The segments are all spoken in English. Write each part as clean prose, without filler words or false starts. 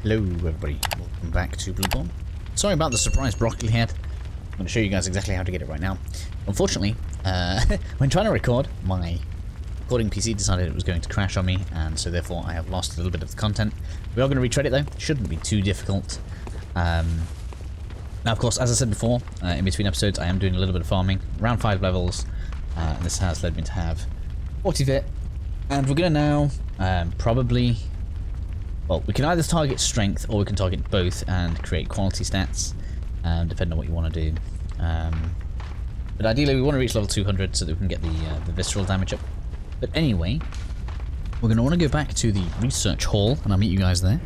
Hello everybody, welcome back to Bloodborne. Sorry about the surprise broccoli head. I'm going to show you guys exactly how to get it right now. Unfortunately, when trying to record, my recording PC decided it was going to crash on me, and so therefore I have lost a little bit of the content. We are going to retread it though, it shouldn't be too difficult. Now of course, as I said before, in between episodes I am doing a little bit of farming, around 5 levels, and this has led me to have 40 fit, and we're going to now probably... Well, we can either target strength or we can target both and create quality stats, depending on what you want to do. But ideally we want to reach level 200 so that we can get the visceral damage up. But anyway, we're going to want to go back to the research hall and I'll meet you guys there.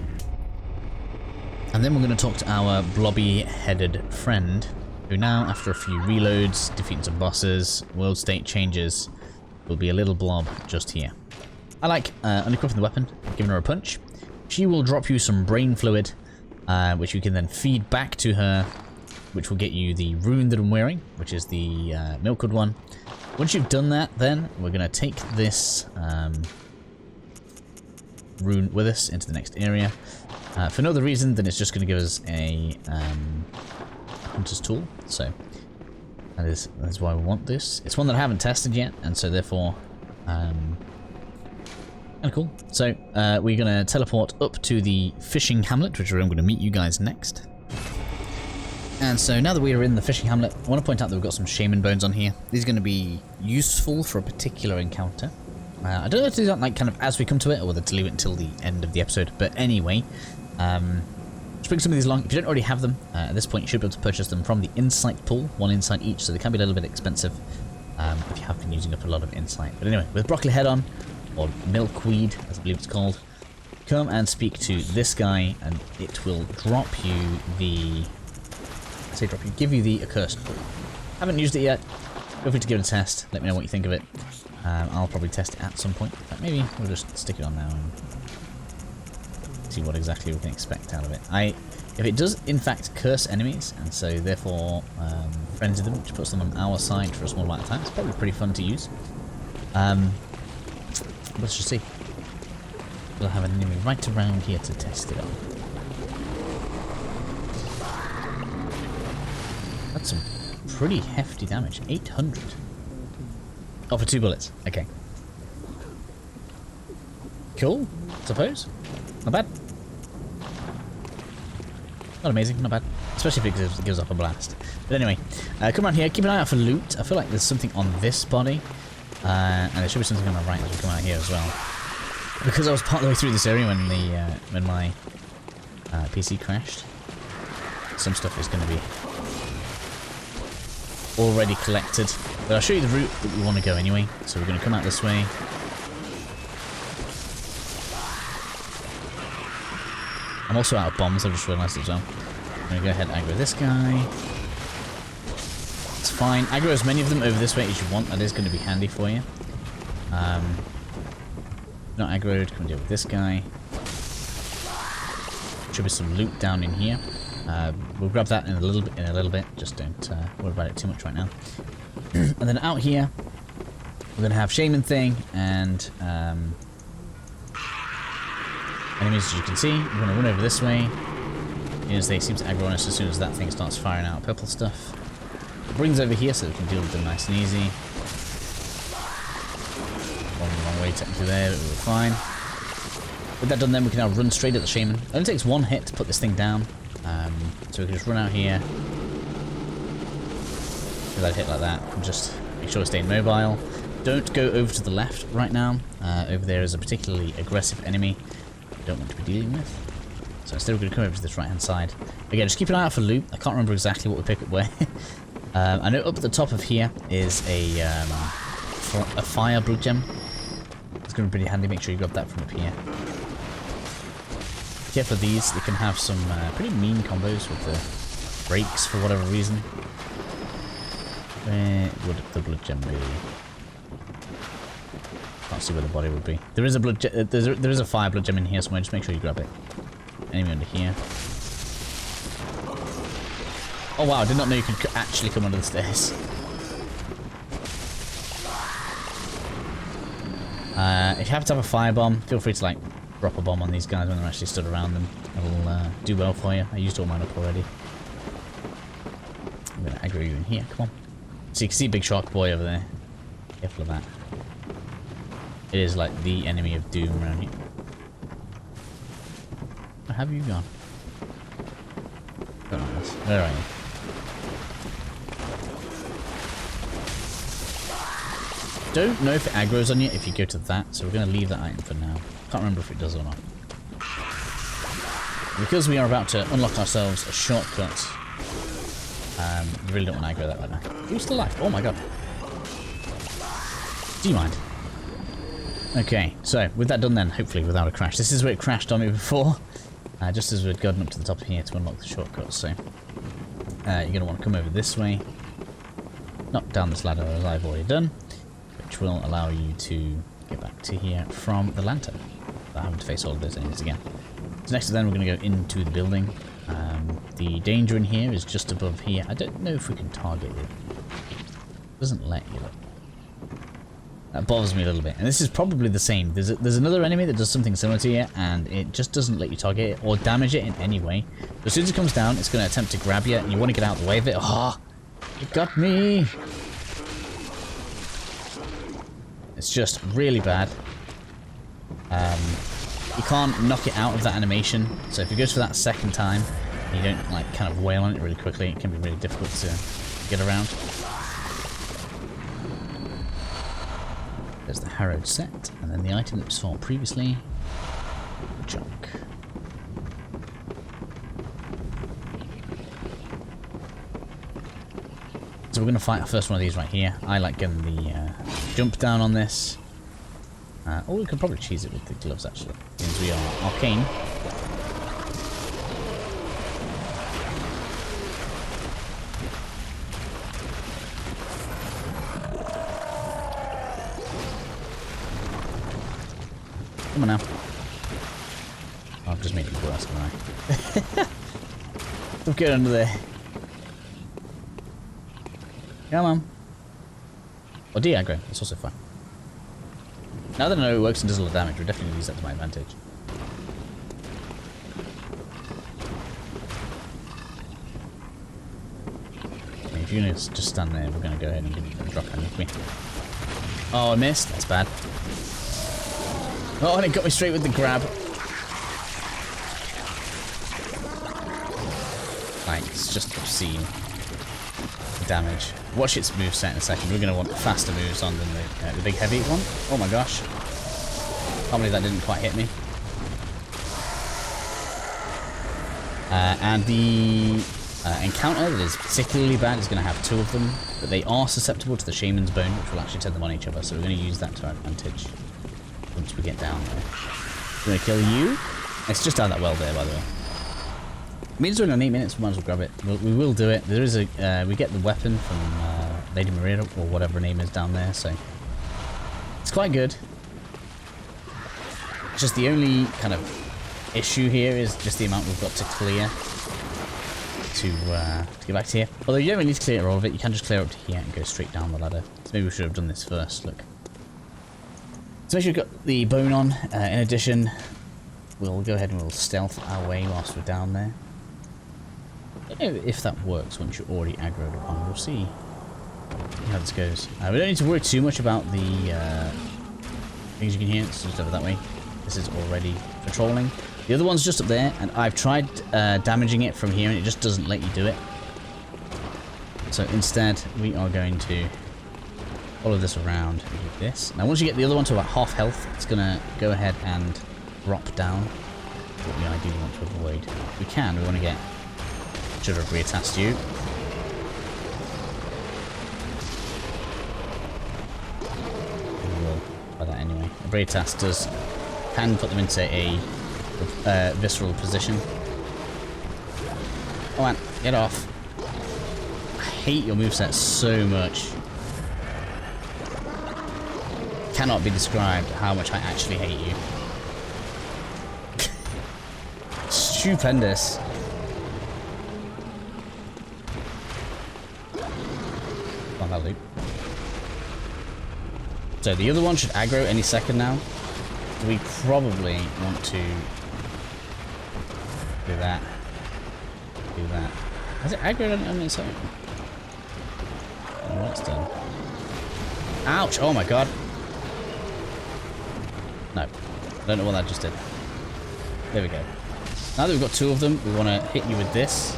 And then we're going to talk to our blobby-headed friend, who now, after a few reloads, defeating some bosses, world state changes, will be a little blob just here. I like unequipping the weapon, giving her a punch. She will drop you some brain fluid, which you can then feed back to her, which will get you the rune that I'm wearing, which is the Milkwood one. Once you've done that, then we're going to take this rune with us into the next area. For no other reason than it's just going to give us a hunter's tool, so that is why we want this. It's one that I haven't tested yet, and so therefore... kind of cool. So, we're going to teleport up to the fishing hamlet, which is where I'm going to meet you guys next. And so, now that we are in the fishing hamlet, I want to point out that we've got some Shaman Bones on here. These are going to be useful for a particular encounter. I don't know if to do that like kind of as we come to it, or whether to leave it until the end of the episode. But anyway, just bring some of these along. If you don't already have them, at this point you should be able to purchase them from the insight pool, 1 insight each, so they can be a little bit expensive if you have been using up a lot of insight. But anyway, with broccoli head on, or milkweed, as I believe it's called, come and speak to this guy, and it will drop you the... I say drop you, give you the accursed pool. Haven't used it yet. Feel free to give it a test. Let me know what you think of it. I'll probably test it at some point. But maybe we'll just stick it on now and see what exactly we can expect out of it. If it does in fact curse enemies, and so therefore frenzy them, which puts them on our side for a small amount of time, it's probably pretty fun to use. Let's just see. We'll have an enemy right around here to test it out. That's some pretty hefty damage. 800. Oh, for 2 bullets. Okay. Cool, suppose. Not bad. Not amazing, not bad. Especially if it gives off a blast. But anyway, come around here, keep an eye out for loot. I feel like there's something on this body. And there should be something on the right as we come out here as well. Because I was part of the way through this area when my PC crashed. Some stuff is going to be already collected. But I'll show you the route that we want to go anyway. So we're going to come out this way. I'm also out of bombs, I just realised as well. I'm going to go ahead and aggro this guy. It's fine. Aggro as many of them over this way as you want. That is going to be handy for you. Not aggroed. Come and deal with this guy. Should be some loot down in here. We'll grab that in a little bit. Just don't worry about it too much right now. And then out here, we're going to have Shaman thing and enemies, as you can see. We're going to run over this way. As they seem to aggro on us as soon as that thing starts firing out purple stuff. Brings over here so we can deal with them nice and easy. Long way technically there, but we're fine. With that done then, we can now run straight at the Shaman. It only takes 1 hit to put this thing down. So we can just run out here. With that hit like that, and just make sure we stay mobile. Don't go over to the left right now. Over there is a particularly aggressive enemy we don't want to be dealing with. So instead we're going to come over to this right hand side. Again, just keep an eye out for loot. I can't remember exactly what we pick up where. I know up at the top of here is a fire blood gem. It's going to be pretty handy. Make sure you grab that from up here. Be careful of these. They can have some pretty mean combos with the brakes for whatever reason. Where would the blood gem be? Can't see where the body would be. There is a blood gem. There is a fire blood gem in here somewhere. Just make sure you grab it. Enemy under here. Oh wow, I did not know you could actually come under the stairs. If you happen to have a firebomb, feel free to like drop a bomb on these guys when they're actually stood around them. It'll do well for you. I used all mine up already. I'm going to aggro you in here. Come on. So you can see Big Shark Boy over there. Careful of that. It is like the enemy of doom around here. Where have you gone? Where are you? Don't know if it aggroes on you if you go to that, so we're going to leave that item for now. Can't remember if it does or not. Because we are about to unlock ourselves a shortcut, we really don't want to aggro that right now. Who's still alive? Oh my god. Do you mind? Okay, so with that done then, hopefully without a crash. This is where it crashed on me before, just as we'd gotten up to the top here to unlock the shortcut, so you're going to want to come over this way, knock down this ladder as I've already done, which will allow you to get back to here from the lantern, without having to face all of those enemies again. So next then we're going to go into the building. The danger in here is just above here. I don't know if we can target it. It doesn't let you. That bothers me a little bit. And this is probably the same. There's another enemy that does something similar to you, and it just doesn't let you target it or damage it in any way. So as soon as it comes down, it's going to attempt to grab you, and you want to get out of the way of it. Oh, it got me! It's just really bad. You can't knock it out of that animation, so if it goes for that second time, and you don't like kind of wail on it really quickly, it can be really difficult to get around. There's the harrowed set, and then the item that was fought previously, junk. So we're going to fight our first one of these right here. I like getting the jump down on this. Or we could probably cheese it with the gloves actually, since we are arcane. Come on now. Oh, I've just made it worse, haven't I? Don't get under there. Come on. Or de-aggro, that's also fine. Now that I know it works and does a lot of damage, we're definitely going to use that to my advantage. Okay, if you're going to just stand there, we're going to go ahead and give you a drop underneath me. Oh, I missed. That's bad. Oh, and it got me straight with the grab. Like, it's just obscene damage. Watch its moveset in a second. We're going to want faster moves on than the big heavy one. Oh my gosh. Can't believe that didn't quite hit me. And the encounter that is particularly bad is going to have two of them, but they are susceptible to the Shaman's Bone, which will actually turn them on each other, so we're going to use that to our advantage once we get down there. We're going to kill you. It's just down that well there, by the way. It means we're in 8 minutes, we might as well grab it. We will do it. There is a we get the weapon from Lady Maria, or whatever her name is down there, so it's quite good. It's just the only kind of issue here is just the amount we've got to clear to get back to here. Although you don't really need to clear all of it, you can just clear up to here and go straight down the ladder. So maybe we should have done this first. Look. So make sure we've got the bone on. In addition, we'll go ahead and we'll stealth our way whilst we're down there. I don't know if that works once you're already aggroed upon. We'll see how this goes. We don't need to worry too much about the things you can hear. It's just over that way. This is already patrolling. The other one's just up there, and I've tried damaging it from here, and it just doesn't let you do it. So instead, we are going to follow this around with this. Now, once you get the other one to about half health, it's going to go ahead and drop down. What we ideally want to avoid. If we can, we want to get... Should have reattached you. We will by that anyway. A reattach can put them into a visceral position. Come on, get off. I hate your moveset so much. Cannot be described how much I actually hate you. Stupendous. On that loop. So the other one should aggro any second now. We probably want to do that. Do that. Has it aggroed on its own? Oh, it's done. Ouch! Oh my god. No. I don't know what that just did. There we go. Now that we've got two of them, we want to hit you with this.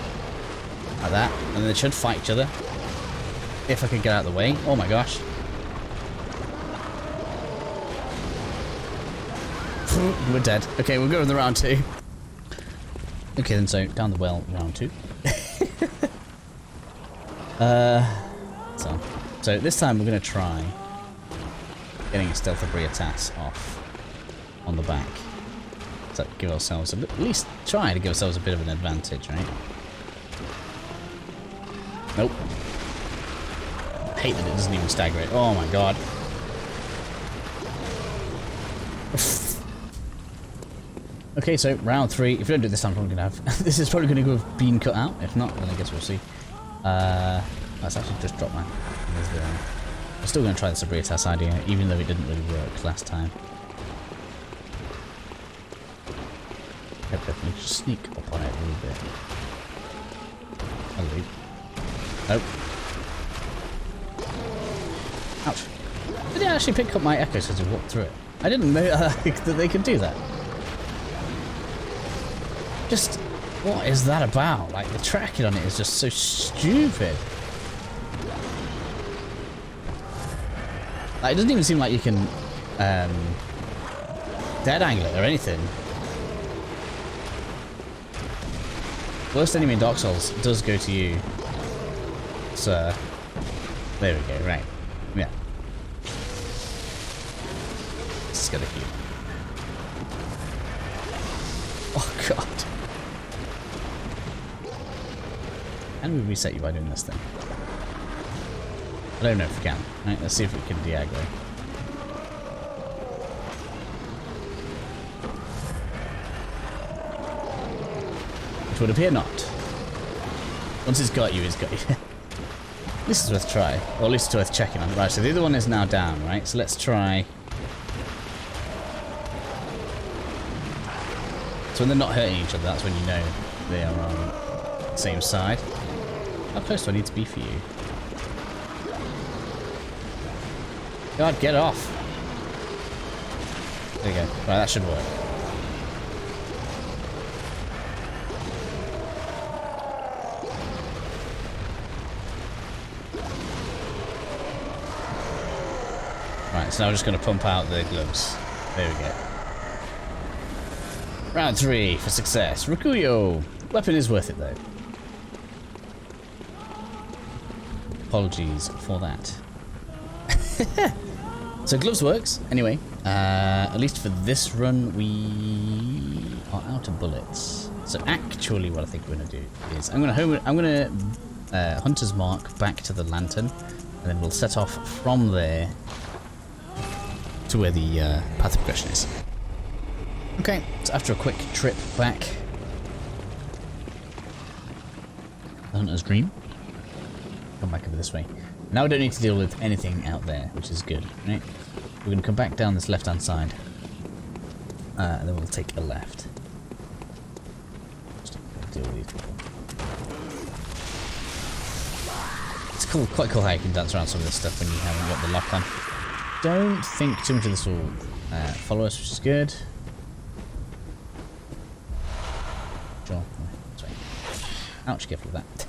Like that. And then they should fight each other. If I could get out of the way. Oh my gosh. We're dead. Okay, we'll go in the round 2. Okay then, so down the well, round 2. So this time we're going to try getting a stealth Abriatas off on the back. So give ourselves at least try to give ourselves a bit of an advantage, right? Nope. I hate that it doesn't even stagger it. Oh my god. Okay, so round 3. If we don't do it this time, I'm probably going to have... this is probably going to have been cut out. If not, then I guess we'll see. Let's actually just drop that. I'm still going to try the Abriatas idea, even though it didn't really work last time. I'll definitely just sneak up on it a little bit. I'll leave. Nope. Ouch. Did it actually pick up my echoes as we walked through it? I didn't know that they could do that. Just, what is that about? Like, the tracking on it is just so stupid. Like, it doesn't even seem like you can dead angle it or anything. Worst enemy in Dark Souls does go to you, sir. There we go, right. Yeah. This is gonna heal. Oh god. Can we reset you by doing this thing? I don't know if we can. Right, let's see if we can de-aggro. Which would appear not. Once it's got you, it's got you. This is worth a try. Or at least it's worth checking on. Right, so the other one is now down, right? So let's try... So when they're not hurting each other, that's when you know they are on the same side. How close do I need to be for you? God, get off! There you go. Right, that should work. Right, so now we're just going to pump out the gloves. There we go. Round 3 for success. Rikuyo! Weapon is worth it though. Apologies for that. So gloves works. Anyway, at least for this run we are out of bullets. So actually what I think we're going to do is I'm going to Hunter's Mark back to the lantern, and then we'll set off from there to where the path of progression is. Okay, so after a quick trip back, the Hunter's Dream, come back over this way. Now we don't need to deal with anything out there, which is good, right? We're going to come back down this left-hand side, and then we'll take a left. Just deal with these people. It's cool, quite cool how you can dance around some of this stuff when you haven't got the lock on. Don't think too much of this will follow us, which is good. Sure. Sorry. Ouch, careful with that.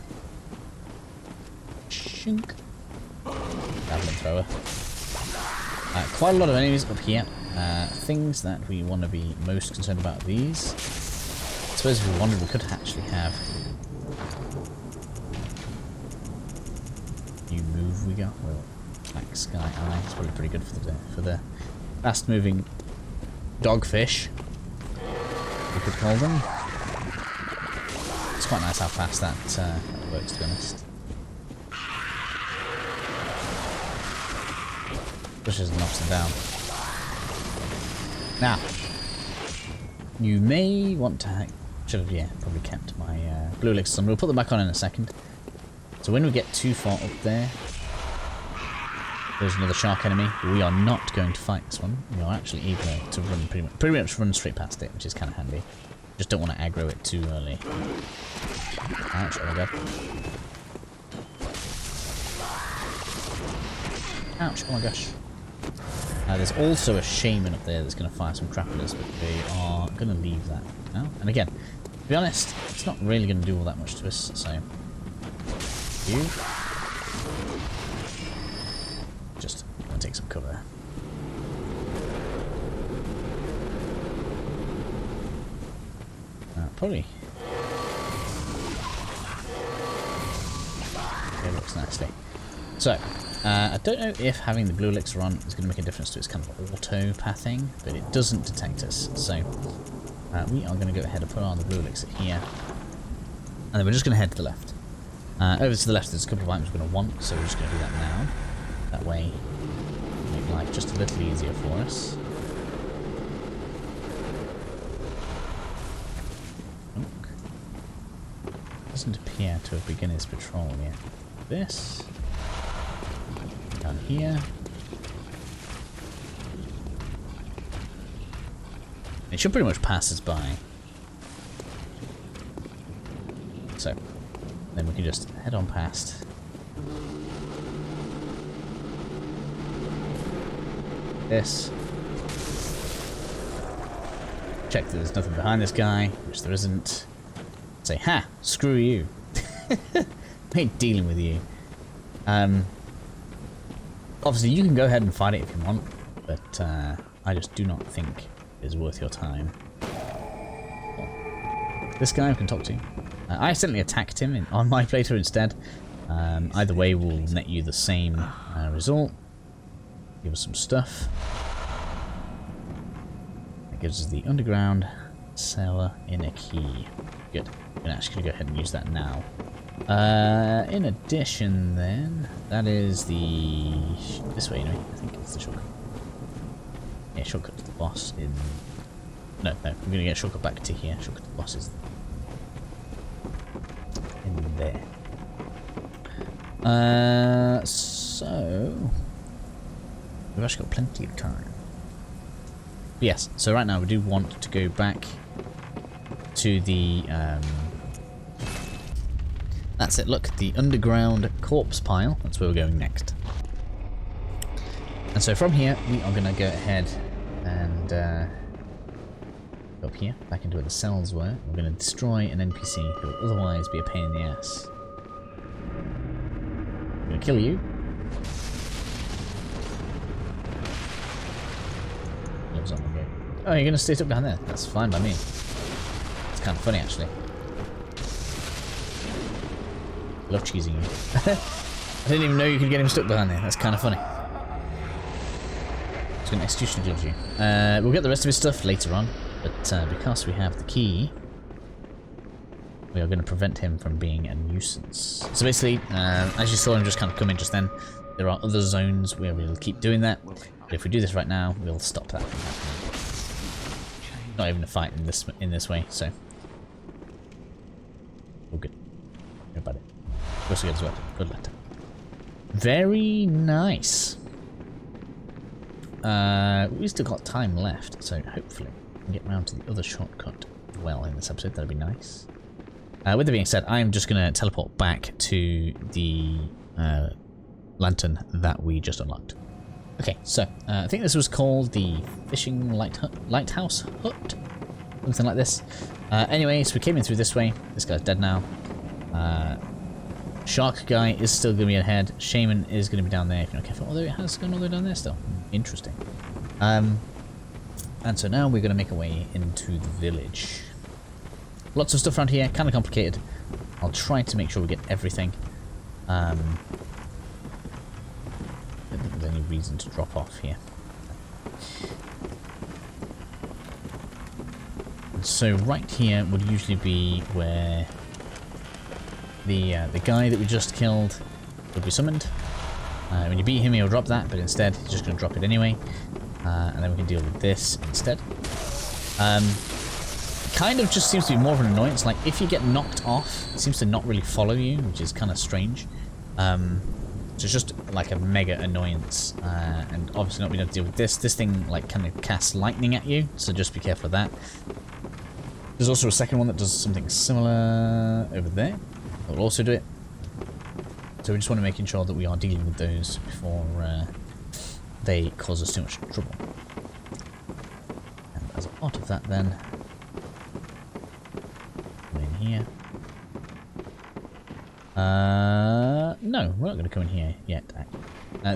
Shink. Javelin thrower. Quite a lot of enemies up here. Things that we want to be most concerned about are these. I suppose if we wanted, we could actually have new move we got. Well, Black Sky Eye. It's probably pretty good for the fast moving dogfish, we could call them. It's quite nice how fast that works, to be honest. Pushes and knocks them down. Now, you may want to... Should have, yeah, probably kept my blue elixirs on. We'll put them back on in a second. So when we get too far up there, There's another shark enemy. We are not going to fight this one. We are actually able to run pretty much run straight past it, which is kind of handy. Just don't want to aggro it too early. Ouch, oh my god. Ouch, oh my gosh. There's also a shaman up there that's going to fire some crap at us, but we are going to leave that now. And again, to be honest, it's not really going to do all that much to us, so... You... Just going to take some cover. Probably. Okay, looks nicely. So, I don't know if having the blue elixir on is going to make a difference to its kind of auto-pathing, but it doesn't detect us. So, we are going to go ahead and put on the blue elixir here. And then we're just going to head to the left. Over to the left there's a couple of items we're going to want, so we're just going to do that now. That way, make life just a little easier for us. Doesn't appear to have begun his patrol yet. This down here. It should pretty much pass us by. So then we can just head on past. This. Check that there's nothing behind this guy, which there isn't. Say, ha! Screw you. I ain't dealing with you. Obviously, you can go ahead and fight it if you want, but I just do not think it's worth your time. This guy I can talk to. I accidentally attacked him on my playthrough instead. Either way will net you the same result. Give us some stuff. That gives us the underground cellar inner key. Good. I'm actually going to go ahead and use that now. In addition then, that is the... this way anyway, I think it's the shortcut. Yeah, shortcut to the boss in... No, we're going to get a shortcut back to here. Shortcut to the boss is in there. So... we've actually got plenty of time. But yes, so right now we do want to go back to the... that's it, look, the underground corpse pile. That's where we're going next. And so from here, we are going to go ahead and go up here, back into where the cells were. We're going to destroy an NPC who will otherwise be a pain in the ass. I'm going to kill you. Lives on the go. Oh, you're going to stay up down there? That's fine by me. It's kind of funny, actually. Love cheesing you. I didn't even know you could get him stuck behind there. That's kind of funny. It's going to execution glove you. We'll get the rest of his stuff later on, but because we have the key, we are going to prevent him from being a nuisance. So basically, as you saw him just kind of come in just then, there are other zones where we'll keep doing that. But if we do this right now, we'll stop that from happening. Not even a fight in this way, so we're good. How about it? Looks good as well. Good letter. Very nice. We've still got time left, so hopefully we can get around to the other shortcut well in this episode. That'd be nice. With that being said, I'm just going to teleport back to the lantern that we just unlocked. Okay, so I think this was called the Fishing Lighthouse Hut, something like this. Anyway, so we came in through this way. This guy's dead now. Shark guy is still going to be ahead. Shaman is going to be down there if you're not careful. Although it has gone all the way down there still. Interesting. And so now we're going to make our way into the village. Lots of stuff around here, kind of complicated. I'll try to make sure we get everything. I don't think there's any reason to drop off here. So right here would usually be where the guy that we just killed would be summoned. When you beat him, he'll drop that, but instead he's just going to drop it anyway. And then we can deal with this instead. Kind of just seems to be more of an annoyance. Like if you get knocked off, it seems to not really follow you, which is kind of strange. So it's just like a mega annoyance, and obviously not being able to deal with this. This thing like kind of casts lightning at you, so just be careful of that. There's also a second one that does something similar over there. That will also do it. So we just want to make sure that we are dealing with those before they cause us too much trouble. And as a part of that then, come in here. No, we're not going to come in here yet.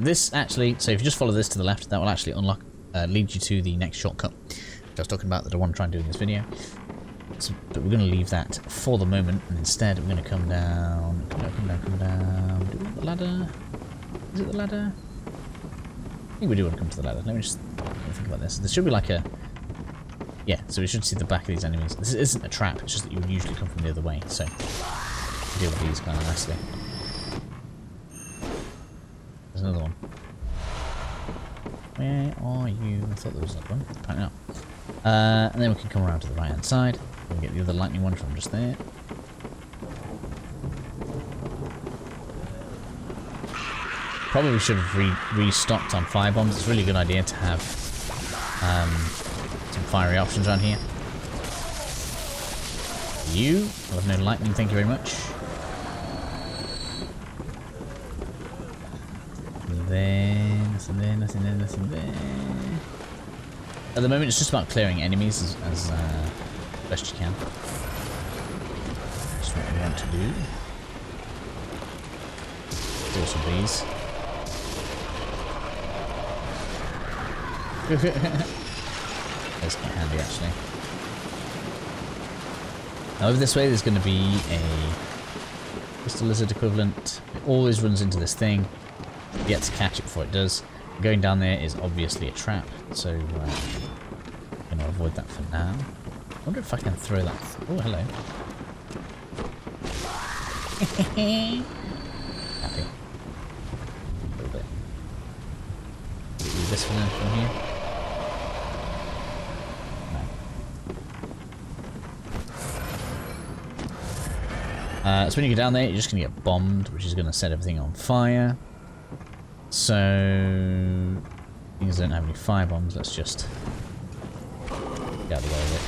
This actually, so if you just follow this to the left, that will actually unlock, lead you to the next shortcut which I was talking about that I want to try and do in this video. So, but we're going to leave that for the moment, and instead we're going to come down, come down. Do we want the ladder? Is it the ladder? I think we do want to come to the ladder. Let me just think about this. There should be like a... Yeah, so we should see the back of these enemies. This isn't a trap, it's just that you would usually come from the other way, so... deal with these kind of nicely. There's another one. Where are you? I thought there was another one. Apparently not. And then we can come around to the right hand side. We can get the other lightning one from just there. Probably should have restocked on fire bombs. It's a really good idea to have some fiery options around here. You will have no lightning, thank you very much. Nothing there, nothing there, nothing there. At the moment, it's just about clearing enemies as best you can. That's what we want to do. Do some of these. That's quite handy, actually. Now, over this way, there's going to be a crystal lizard equivalent. It always runs into this thing. You have to catch it before it does. Going down there is obviously a trap, so I'm going to avoid that for now. I wonder if I can throw that. Oh, hello. Happy. A little bit. Do this for them from here. No. So when you go down there, you're just going to get bombed, which is going to set everything on fire. So, things don't have any fire bombs, let's just get out of the way of it.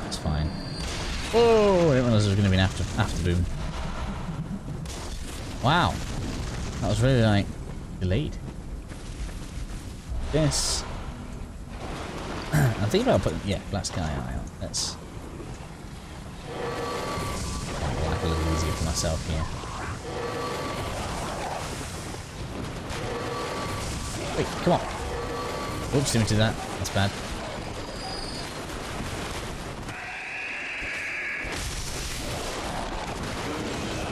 That's fine. Oh, I didn't realize there was going to be an after boom. Wow, that was really like delayed. This. I'm thinking about putting, yeah, black sky eye on. Let's make it a little easier for myself here. Wait, come on. Oops, didn't do that. That's bad.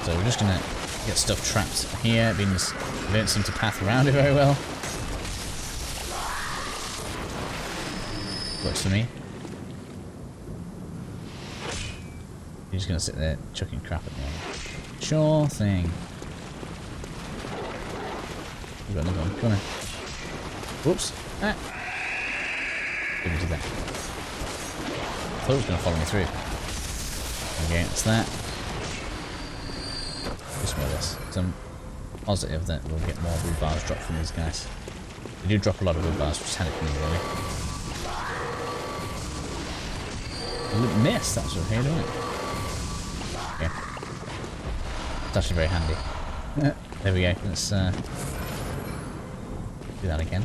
So we're just gonna get stuff trapped here. It means we don't seem to path around it very well. Works for me. You're just gonna sit there chucking crap at me. Sure thing. We've got another one. Come on. Whoops. Ah. Didn't do that. I thought it was going to follow me through. Okay, it's that. Just more of this. So I'm positive that we'll get more wood bars dropped from these guys. They do drop a lot of wood bars, which is handy for me, really. A little miss, that's what here, doing it? Okay. It's actually very handy. There we go. Let's do that again.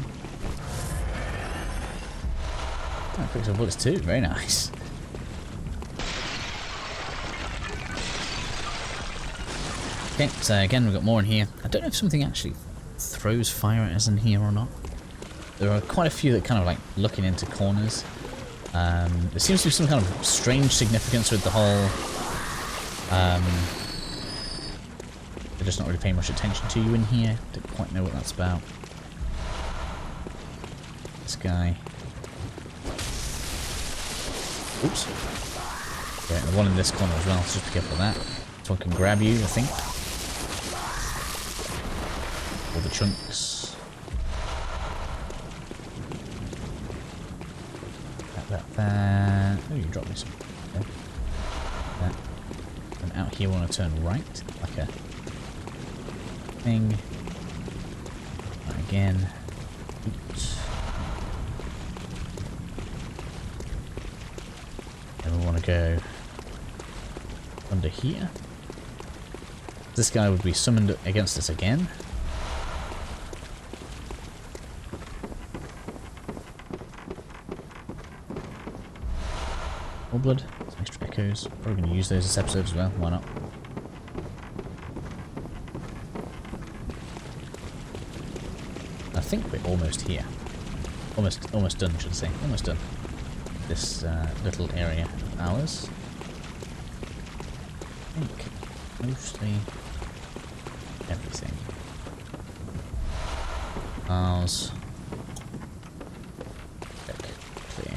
Oh, quick bullets too. Very nice. Okay, so again we've got more in here. I don't know if something actually throws fire at us in here or not. There are quite a few that kind of like looking into corners. There seems to be some kind of strange significance with the whole. They're just not really paying much attention to you in here. Don't quite know what that's about. This guy. Oops. Okay, and the one in this corner as well, so just be careful of that. This one can grab you, I think. All the chunks. That. Oh, you dropped me some. Okay. That. And out here we want to turn right, like a thing. Again. Oops. And we want to go under here. This guy would be summoned against us again. More blood, some extra echoes. Probably going to use those this episode as well. Why not? I think we're almost here. Almost done, should I say. Almost done. This little area of ours. I think mostly everything. Ours. Check. Clear.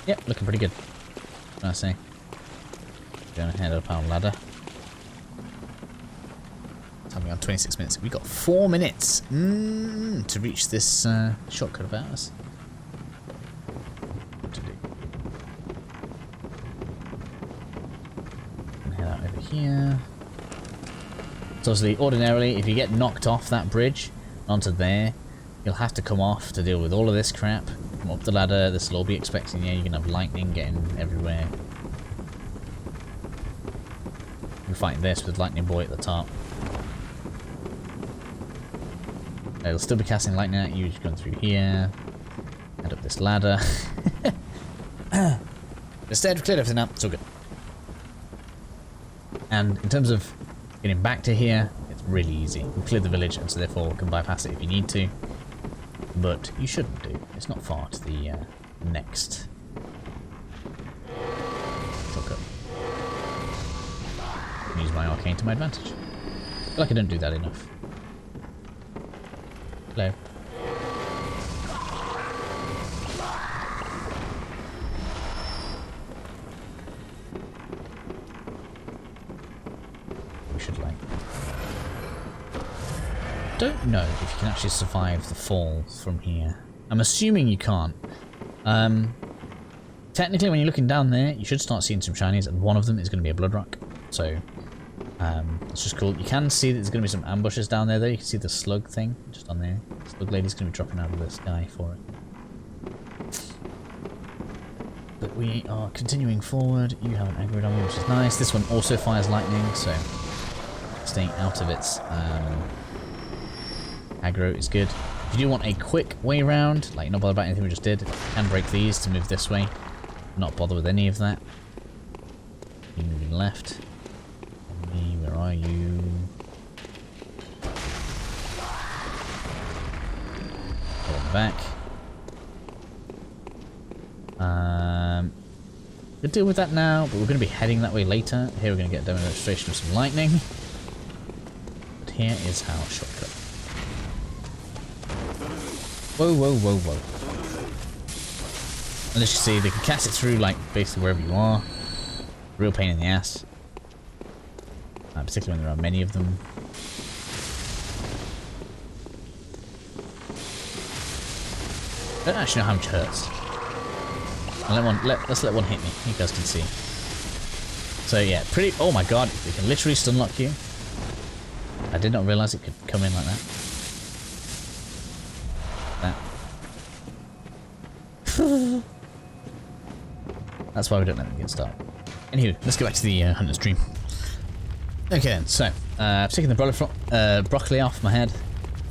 Yep, looking pretty good. What can I say? Gonna head up our ladder. Time we have 26 minutes. We got 4 minutes to reach this shortcut of ours. What to do? Gonna head out over here. So obviously, ordinarily, if you get knocked off that bridge onto there, you'll have to come off to deal with all of this crap. Come up the ladder. This will all be expecting you. You're gonna have lightning getting everywhere. You're fighting this with Lightning Boy at the top. It'll still be casting lightning at you, just going through here. Head up this ladder. Instead, we've cleared everything up, it's all good. And in terms of getting back to here, it's really easy. We've cleared the village, and so therefore we can bypass it if you need to. But you shouldn't do. It's not far to the next hookup. Use my arcane to my advantage. I feel like I don't do that enough. Hello. We should like... Don't know if you can actually survive the fall from here. I'm assuming you can't. Technically when you're looking down there, you should start seeing some shinies, and one of them is going to be a blood rock. So, it's just cool. You can see that there's going to be some ambushes down there though. You can see the slug thing just on there. The slug lady's going to be dropping out of the sky for it. But we are continuing forward. You haven't aggroed on me, which is nice. This one also fires lightning, so staying out of its aggro is good. If you do want a quick way around, like not bother about anything we just did, you can break these to move this way. Not bother with any of that. You're moving left. Where are you? Go back. We'll deal with that now, but we're going to be heading that way later. Here we're going to get a demonstration of some lightning. But here is our shortcut. Whoa, whoa, whoa, whoa. And as you see, they can cast it through, like, basically wherever you are. Real pain in the ass. Particularly when there are many of them. I don't actually know how much it hurts. Let's let one hit me. You guys can see. So yeah, pretty... Oh my god, it can literally stun lock you. I did not realise it could come in like that. That's why we don't let them get started. Anywho, let's go back to the hunter's dream. Okay then, so, I've taken the broccoli off my head.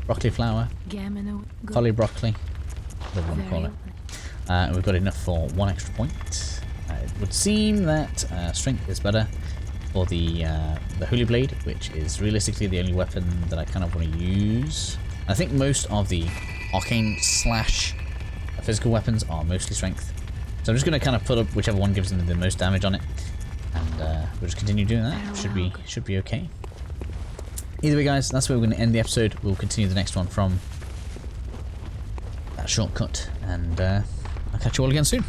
Broccoli flower. Collie broccoli. Whatever you want to call it. And we've got enough for 1 extra point. It would seem that strength is better for the Holy Blade, which is realistically the only weapon that I kind of want to use. I think most of the arcane slash physical weapons are mostly strength. So I'm just going to kind of put up whichever one gives them the most damage on it. And we'll just continue doing that. Should be okay. Either way, guys, that's where we're going to end the episode. We'll continue the next one from that shortcut. And I'll catch you all again soon.